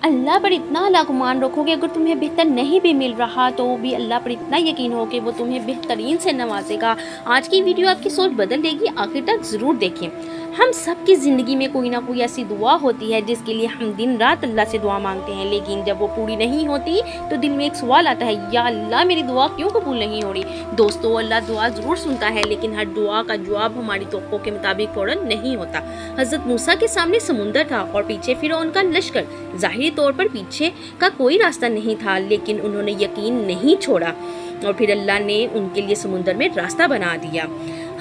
अल्लाह पर इतना लागुमान रखो कि अगर तुम्हें बेहतर नहीं भी मिल रहा तो भी अल्लाह पर इतना यकीन हो कि वो तुम्हें बेहतरीन से नवाजेगा। आज की वीडियो आपकी सोच बदल देगी, आखिर तक ज़रूर देखें। हम सब की ज़िंदगी में कोई ना कोई ऐसी दुआ होती है जिसके लिए हम दिन रात अल्लाह से दुआ मांगते हैं, लेकिन जब वो पूरी नहीं होती तो दिल में एक सवाल आता है, या अल्लाह मेरी दुआ क्यों कबूल नहीं हो रही। दोस्तों, अल्लाह दुआ ज़रूर सुनता है, लेकिन हर दुआ का जवाब हमारी तवक्को के मुताबिक फ़ौरन नहीं होता। हज़रत मूसा के सामने समुंदर था और पीछे फिरौन का लश्कर। ज़ाहिरी तौर पर पीछे का कोई रास्ता नहीं था, लेकिन उन्होंने यकीन नहीं छोड़ा और फिर अल्लाह ने उनके लिए समुंदर में रास्ता बना दिया।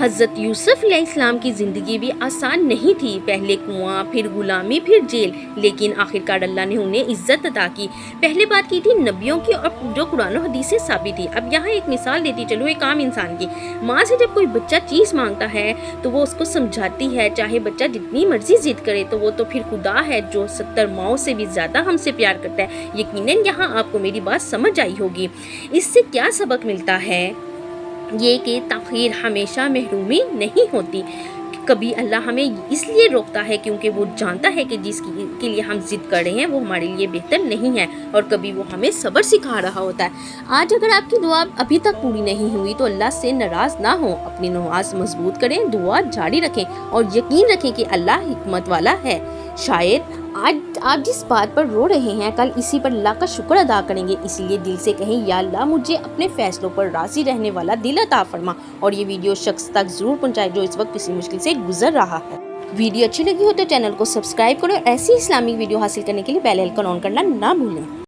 हज़रत यूसुफ अलैहिस्सलाम की ज़िंदगी भी आसान नहीं थी, पहले कुआं, फिर गुलामी, फिर जेल, लेकिन आखिरकार अल्लाह ने उन्हें इज़्ज़त अता की। पहले बात की थी नबियों की और जो कुरान और हदीस से साबित थी। अब यहाँ एक मिसाल देती चलो एक आम इंसान की। माँ से जब कोई बच्चा चीज़ मांगता है तो वो उसको समझाती है, चाहे बच्चा जितनी मर्जी जिद करे, तो वो तो फिर खुदा है जो 70 माओं से भी ज़्यादा हमसे प्यार करता है। यकीनन यहाँ आपको मेरी बात समझ आई होगी। इससे क्या सबक मिलता है, ये कि ताख़ीर हमेशा महरूमी नहीं होती। कभी अल्लाह हमें इसलिए रोकता है क्योंकि वो जानता है कि जिसकी के लिए हम ज़िद कर रहे हैं वो हमारे लिए बेहतर नहीं है, और कभी वो हमें सब्र सिखा रहा होता है। आज अगर आपकी दुआ अभी तक पूरी नहीं हुई तो अल्लाह से नाराज़ ना हो, अपनी नमाज मजबूत करें, दुआ जारी रखें और यकीन रखें कि अल्लाह हिकमत वाला है। शायद आज आप जिस बात पर रो रहे हैं कल इसी पर अल्लाह का शुक्र अदा करेंगे। इसीलिए दिल से कहें, या अल्लाह मुझे अपने फ़ैसलों पर राज़ी रहने वाला दिल अता फरमा, और ये वीडियो शख्स तक ज़रूर पहुँचाए जो इस वक्त किसी मुश्किल से गुजर रहा है। वीडियो अच्छी लगी हो तो चैनल को सब्सक्राइब करो और ऐसी इस्लामिक वीडियो हासिल करने के लिए बेल आइकन ऑन करना ना भूलें।